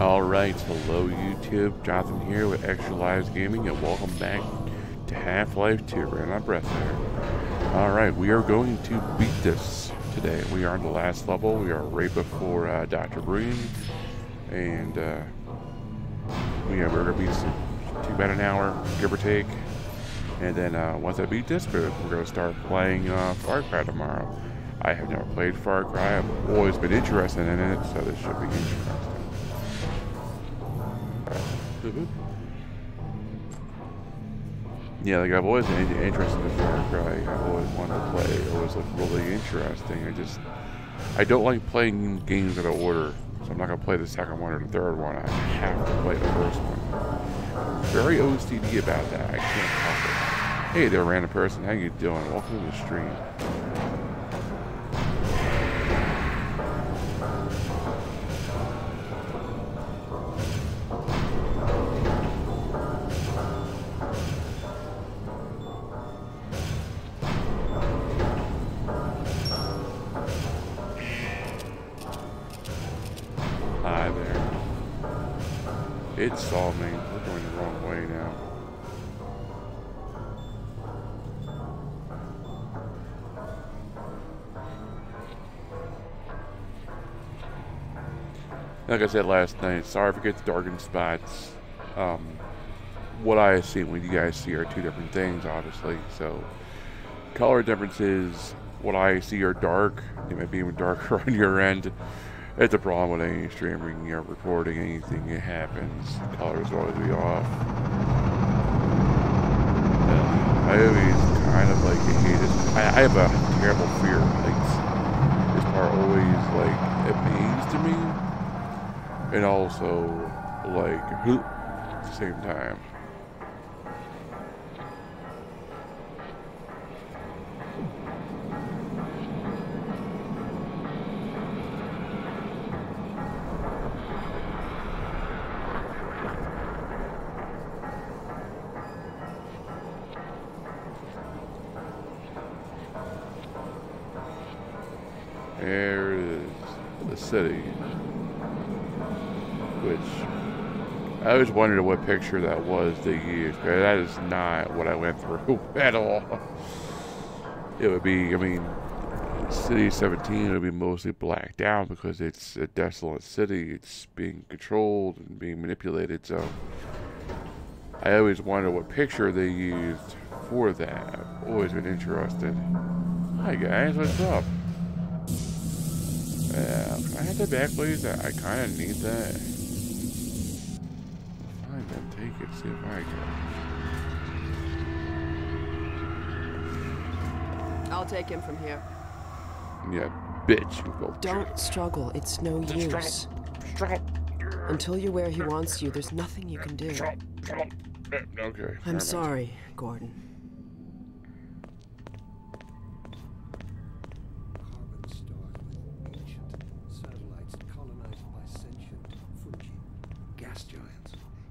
Alright, hello YouTube, Jonathan here with Extra Lives Gaming, and welcome back to Half-Life 2. Ran out of breath there. Alright, we are going to beat this today. We are on the last level. We are right before Dr. Breen, and we're going to beat this in about an hour, give or take. And then once I beat this, we're going to start playing Far Cry tomorrow. I have never played Far Cry. I've always been interested in it, so this should be interesting. Yeah, like I've always been interested in Far Cry. I've always wanted to play. It always looked really interesting. I don't like playing games out of order, so I'm not gonna play the second one or the third one. I have to play the first one. Very OCD about that. I can't help it. Hey there, random person. How you doing? Welcome to the stream. Hi there. It saw me. We're going the wrong way now. Like I said last night, sorry if it gets dark in spots. What I see and what you guys see are two different things, obviously. So, color differences, what I see are dark. They might be even darker on your end. It's a problem with any streaming or recording anything. It happens. Colors will always be off. I always kind of like hate it. I have a terrible fear of heights. This part always like it means to me, and also like at the same time. There is the city, which I always wondered what picture that was they used. That is not what I went through at all. It would be, I mean, City 17 would be mostly blacked out because it's a desolate city. It's being controlled and being manipulated, so I always wondered what picture they used for that. I've always been interested. Hi guys, what's up? Can I have the back, please? I kind of need that. Fine, then take it. See if I can. I'll take him from here. Yeah, bitch. You go. Don't struggle. It's no use. Until you're where he wants you, there's nothing you can do. Okay. I'm sorry, Gordon.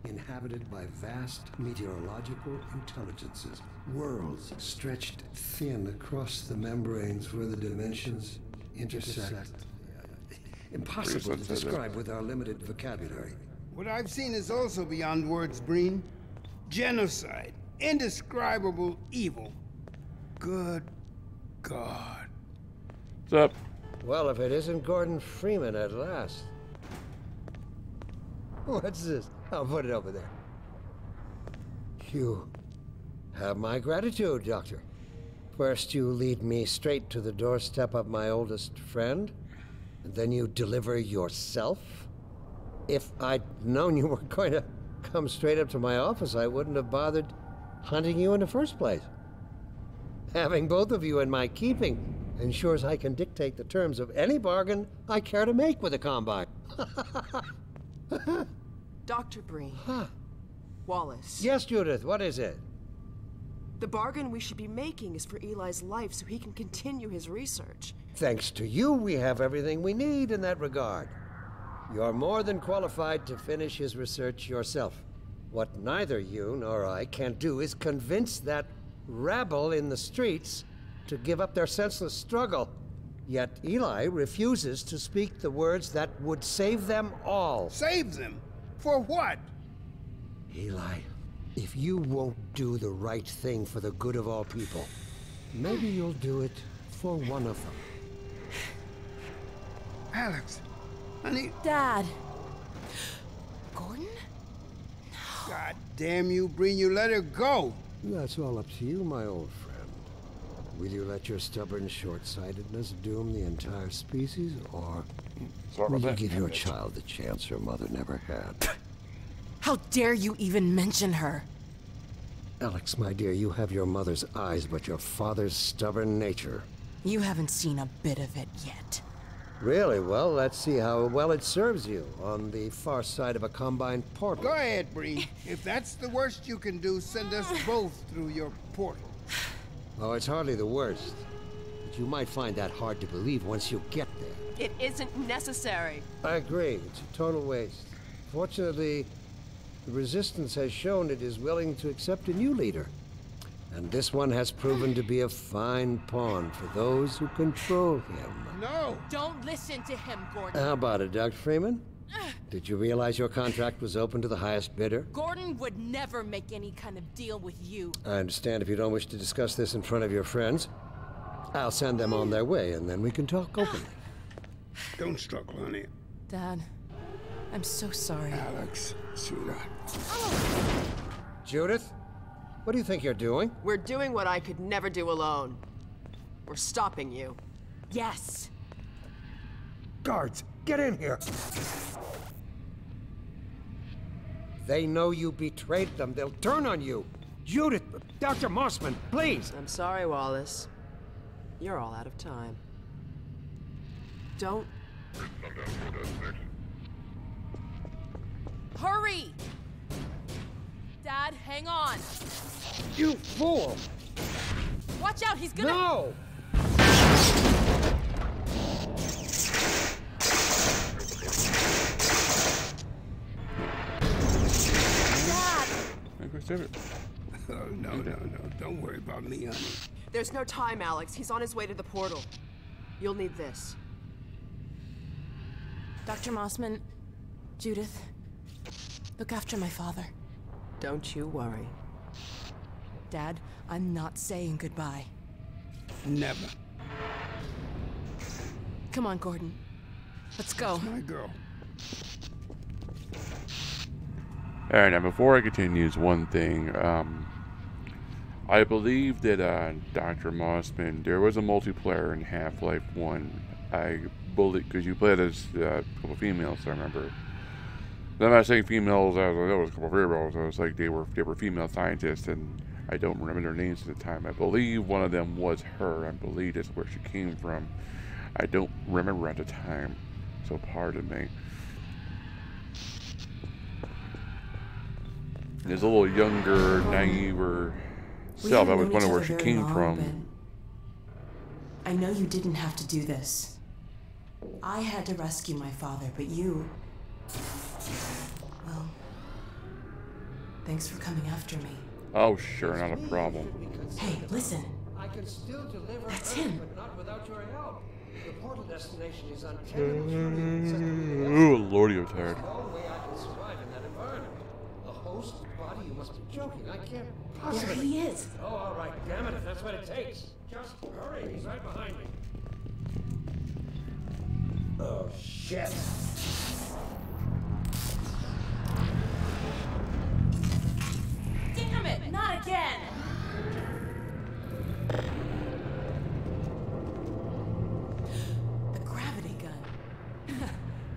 Inhabited by vast meteorological intelligences, worlds stretched thin across the membranes where the dimensions intersect. Impossible to describe with our limited vocabulary. What I've seen is also beyond words, Breen. Genocide, indescribable evil. Good God. What's up? Well, if it isn't Gordon Freeman at last. What's this? I'll put it over there. You have my gratitude, Doctor. First you lead me straight to the doorstep of my oldest friend, and then you deliver yourself? If I'd known you were going to come straight up to my office, I wouldn't have bothered hunting you in the first place. Having both of you in my keeping ensures I can dictate the terms of any bargain I care to make with the Combine. Dr. Breen. Huh. Wallace. Yes, Judith, what is it? The bargain we should be making is for Eli's life so he can continue his research. Thanks to you, we have everything we need in that regard. You're more than qualified to finish his research yourself. What neither you nor I can do is convince that rabble in the streets to give up their senseless struggle. Yet Eli refuses to speak the words that would save them all. Save them? For what? Eli, if you won't do the right thing for the good of all people, maybe you'll do it for one of them. Alex, honey. Dad. Gordon? God damn you, Breen, you let her go. That's all up to you, my old friend. Will you let your stubborn short-sightedness doom the entire species, or will you give your child the chance her mother never had? How dare you even mention her? Alex, my dear, you have your mother's eyes, but your father's stubborn nature. You haven't seen a bit of it yet. Really? Well, let's see how well it serves you on the far side of a Combine portal. Go ahead, Breen. If that's the worst you can do, send us both through your portal. Oh, it's hardly the worst. But you might find that hard to believe once you get there. It isn't necessary. I agree. It's a total waste. Fortunately, the Resistance has shown it is willing to accept a new leader. And this one has proven to be a fine pawn for those who control him. No! Don't listen to him, Gordon. How about it, Dr. Freeman? Did you realize your contract was open to the highest bidder? Gordon would never make any kind of deal with you. I understand if you don't wish to discuss this in front of your friends. I'll send them on their way, and then we can talk openly. Don't struggle, honey. Dad, I'm so sorry. Alex, sweetheart. Judith, what do you think you're doing? We're doing what I could never do alone. We're stopping you. Yes. Guards, get in here! They know you betrayed them. They'll turn on you. Judith, Dr. Mossman, please! I'm sorry, Wallace. You're all out of time. Don't... Hurry! Dad, hang on. You fool! Watch out, he's gonna... No! Dad! Oh, no. Don't worry about me, honey. There's no time, Alex. He's on his way to the portal. You'll need this. Dr. Mossman, Judith, look after my father. Don't you worry. Dad, I'm not saying goodbye. Never. Come on, Gordon. Let's go. My girl. Alright, now before I continue, one thing. I believe that Dr. Mossman, there was a multiplayer in Half-Life 1. I believe, because you played as a couple females, I remember. I'm not saying females, I was a couple of females. I was like, they were female scientists, and I don't remember their names at the time. I believe one of them was her. I believe that's where she came from. I don't remember at the time, so pardon me. There's a little younger, naive self. I was wondering where she came from. I know you didn't have to do this. I had to rescue my father, but you... Well... Thanks for coming after me. Oh, sure, not a problem. Hey, listen. I can still deliver That's Earth, him. but not without your help. The portal destination is untenable. Ooh, lordy, I'm tired. No way I can survive in that environment. A host body? You must be joking. I can't There possibly. he is. Oh, all right. Damn it, if that's what it takes. Just hurry. He's right behind me. Oh, shit. Damn it! Not again! The gravity gun.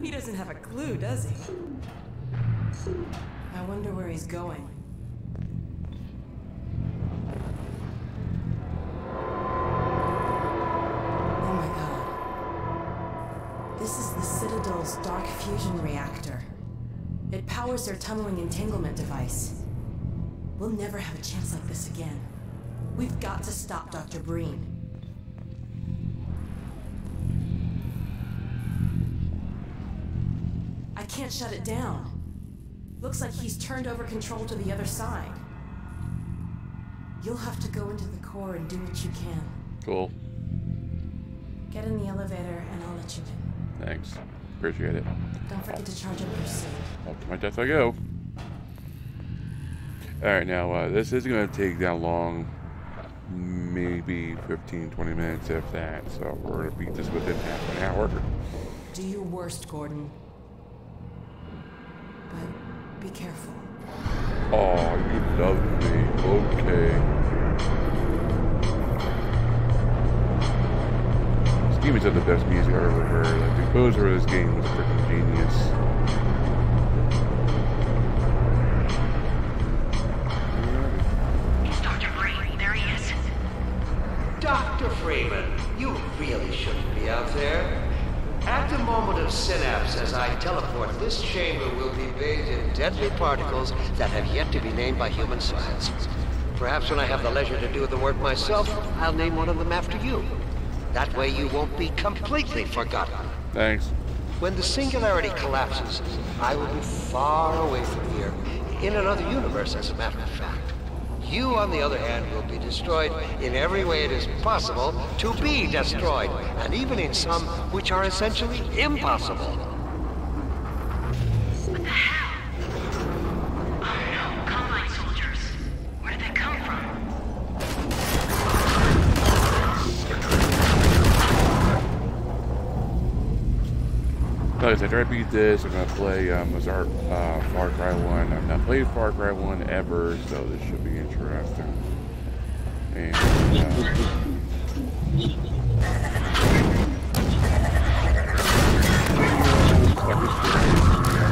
He doesn't have a clue, does he? I wonder where he's going. Oh my god. This is the Citadel's dark fusion reactor. It powers their tunneling entanglement device. We'll never have a chance like this again. We've got to stop Dr. Breen. I can't shut it down. Looks like he's turned over control to the other side. You'll have to go into the core and do what you can. Cool. Get in the elevator and I'll let you in. Thanks. Appreciate it. Don't forget to charge up your suit. Up to my death I go. Alright, now this is going to take that long. Maybe 15-20 minutes if that. So we're going to beat this within half an hour. Do your worst, Gordon. But be careful. Oh, you love me. Okay. This game is the best music I've ever heard. The composer of this game was freaking genius. It's Dr. Breen. There he is. Dr. Freeman, you really shouldn't be out there. At the moment of synapse, as I teleport, this chamber will be bathed in deadly particles that have yet to be named by human science. Perhaps when I have the leisure to do the work myself, I'll name one of them after you. That way you won't be completely forgotten. Thanks. When the singularity collapses, I will be far away from here, in another universe, as a matter of fact. You, on the other hand, will be destroyed in every way it is possible to be destroyed, and even in some which are essentially impossible. What the hell? Oh no, Combine soldiers. Where did they come from? Guys, I try to beat this. I'm gonna play Far Cry 1. I've not played Far Cry 1 ever, so this should be interesting. And I'm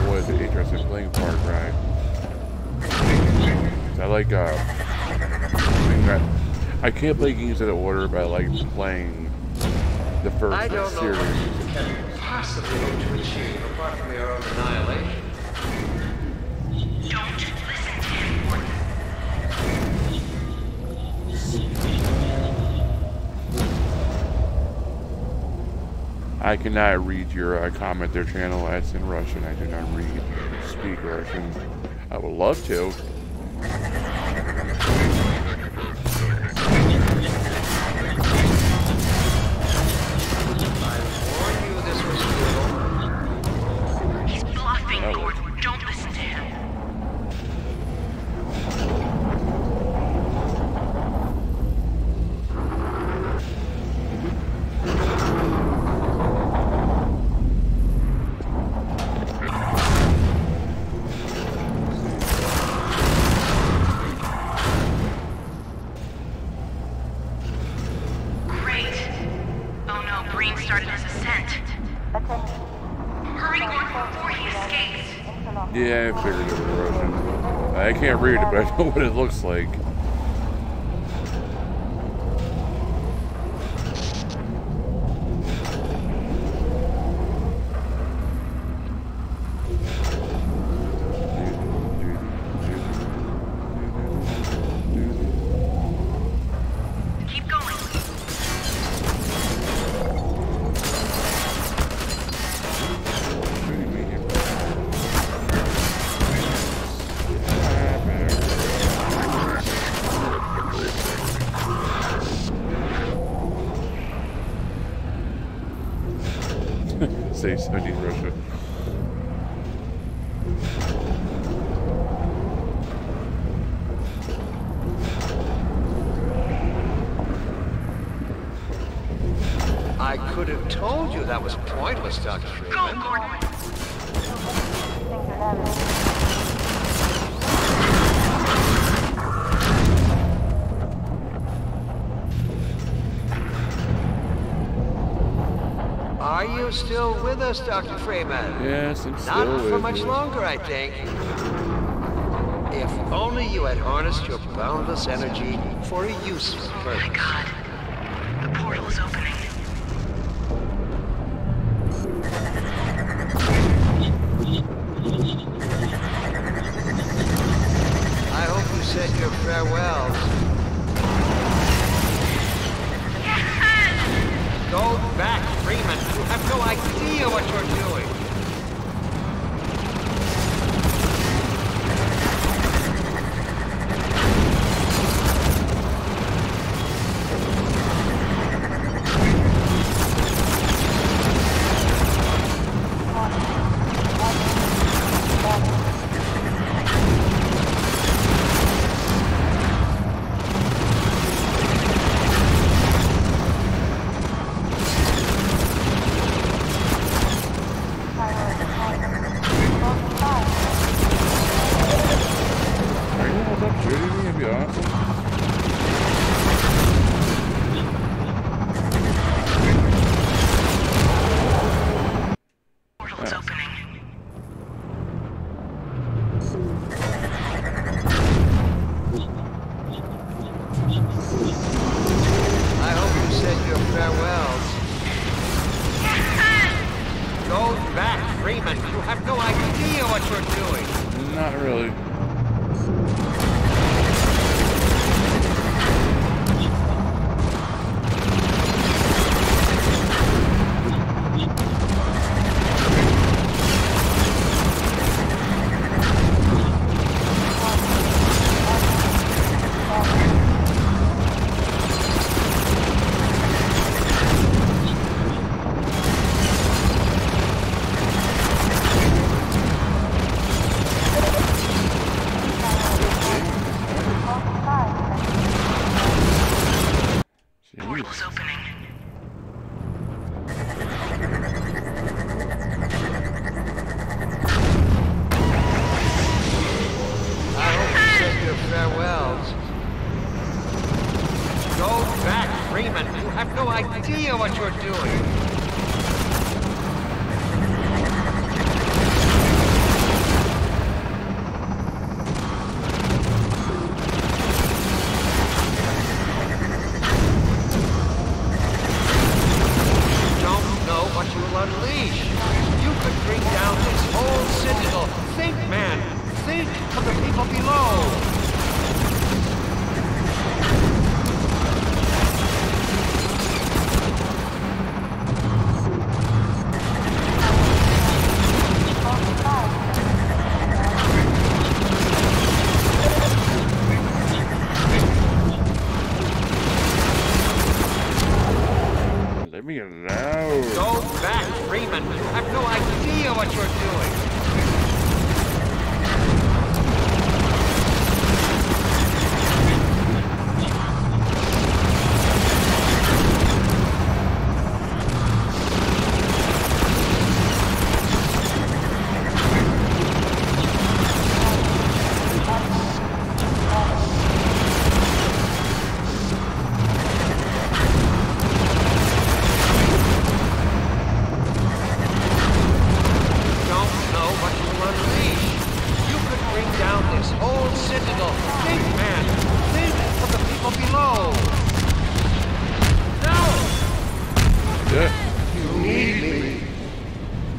always interested in playing Far Cry. I like I can't play games in order, but I like playing the first series. Possibly to achieve apart from your own annihilation. Don't listen to him, Gordon. I cannot read your comment there, channel. That's in Russian. I do not speak Russian. I would love to. He's bluffing, Gordon. Don't listen to him. Yeah, I figured it was Russian. I can't read it, but I know what it looks like. Keep going. Say something in Russia. I could have told you that was pointless, Dr. Freeman. Go, Gordon. Are you still with us, Dr. Freeman? Yes, I'm still Not for with much you. longer, I think. If only you had harnessed your boundless energy for a useful Oh purpose. my God. The portal is opening. I hope you said your farewells. Go back, Freeman. You have no idea what you're doing. what you're doing? Not really. Portal's opening. I hope you said your farewells. Go back, Freeman. You have no idea what you're doing. Unleash. You could bring down this whole citadel. Think, man. Think of the people below. Let me alone. Go back, Freeman. You have no idea what you're doing.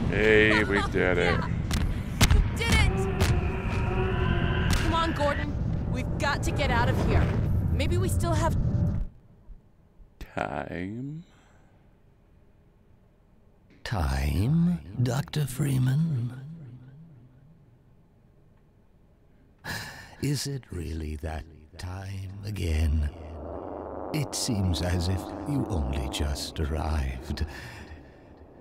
Hey, we did it. You did it! Come on, Gordon. We've got to get out of here. Maybe we still have time. Time, Dr. Freeman? Is it really that time again? It seems as if you only just arrived.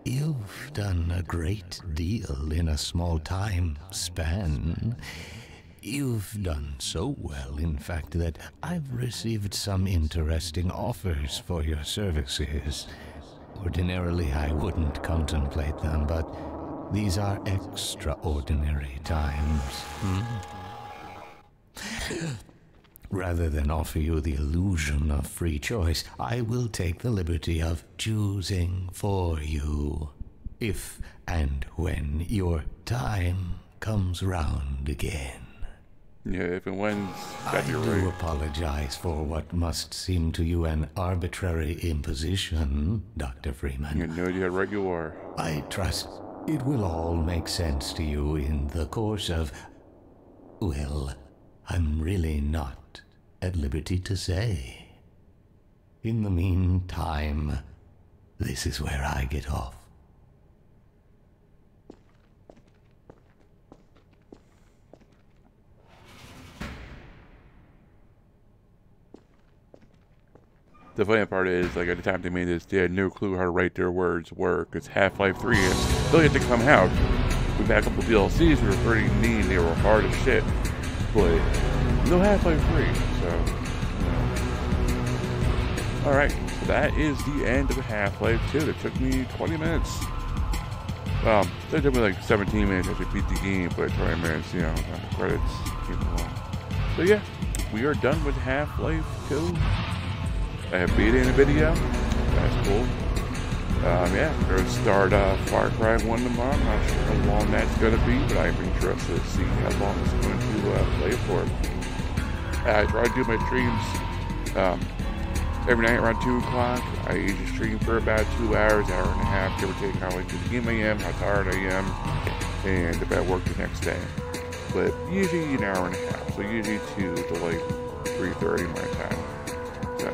You've done a great deal in a small time span. You've done so well, in fact, that I've received some interesting offers for your services. Ordinarily, I wouldn't contemplate them, but these are extraordinary times. Rather than offer you the illusion of free choice, I will take the liberty of choosing for you, if and when your time comes round again. Yeah, if and when, I do apologize for what must seem to you an arbitrary imposition, Dr. Freeman. You know how right you are. I trust it will all make sense to you in the course of... well, I'm really not at liberty to say. In the meantime, this is where I get off. The funny part is, like, at the time they made this, they had no clue how to write their words were, because Half-Life 3 is still yet to come out. We've had a couple DLCs that were pretty neat, they were hard as shit, but no Half-Life 3, so, you know. Alright, so that is the end of Half-Life 2. It took me 20 minutes. Well, it took me like 17 minutes to beat the game, but 20 minutes, you know, the credits came along. So yeah, we are done with Half-Life 2. I have beat it in a video. That's cool. Yeah, we're going to start Far Cry 1 tomorrow. I'm not sure how long that's going to be, but I'm interested to see how long it's going to play for. I try to do my streams every night around 2 o'clock. I usually stream for about 2 hours, hour and a half, give or take how into the game I am, how tired I am. and if I work the next day. But usually an hour and a half, so usually 2 to like 3:30 my time. So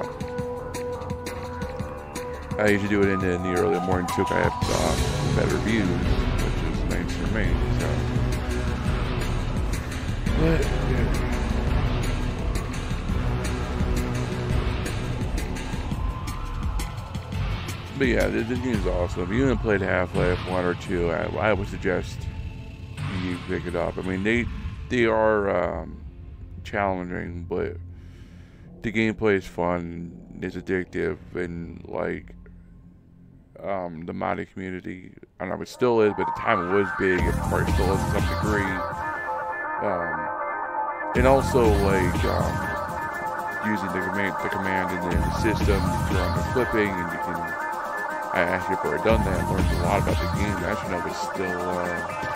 I usually do it in the early morning too. I have better views, which is nice for me. So, but yeah. But yeah, this game is awesome. If you haven't played Half-Life 1 or 2, I would suggest you pick it up. I mean, they are challenging, but the gameplay is fun, it's addictive, and like the modding community, I don't know if it still is, but at the time it was big. It probably still is to some degree. And also like using the command in the system to run the clipping, and you can. I actually have already done that. Learned a lot about the game. I actually know it's still intact.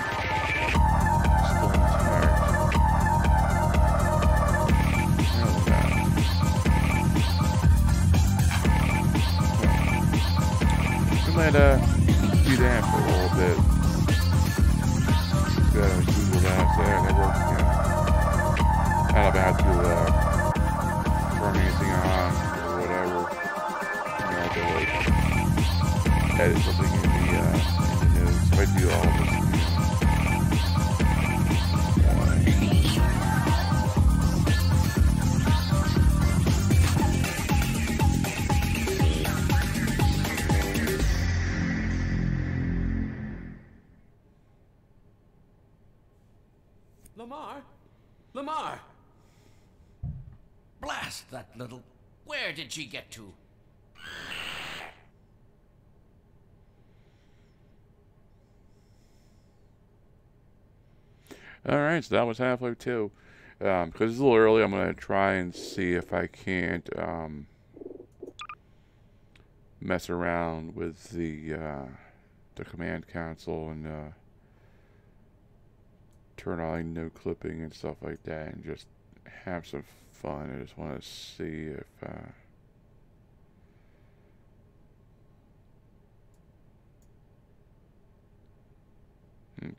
We might do that for a little bit. Google that. So yeah, that works again. I don't know if I have to turn anything on or whatever. You know, to like edit something in the notes. If I do all this, Lamar! Blast that little... Where did she get to? Alright, so that was Half-Life 2. Because it's a little early, I'm going to try and see if I can't mess around with the command console and turn on no clipping and stuff like that and just have some fun. I just want to see if okay.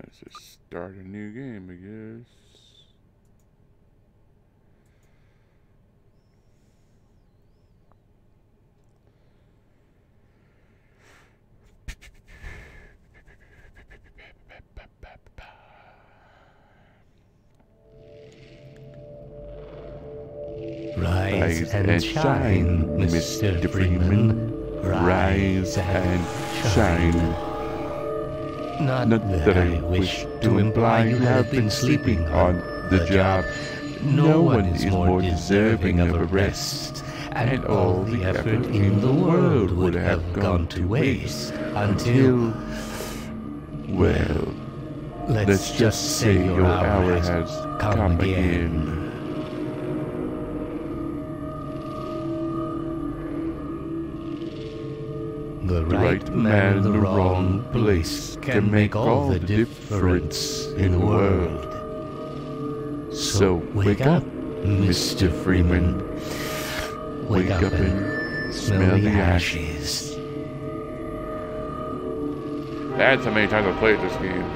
Let's just start a new game, I guess. Rise and shine, Mr. Freeman. Rise and shine. Not that I wish to imply you have been sleeping on the job. No one is more deserving of a rest, and all the effort in the world would have gone to waste until... well, let's just say your hour has come again. The right man in the wrong place can make all the difference in the world. So wake up, Mr. Freeman. Wake up and smell the ashes. That's how many times I've played this game.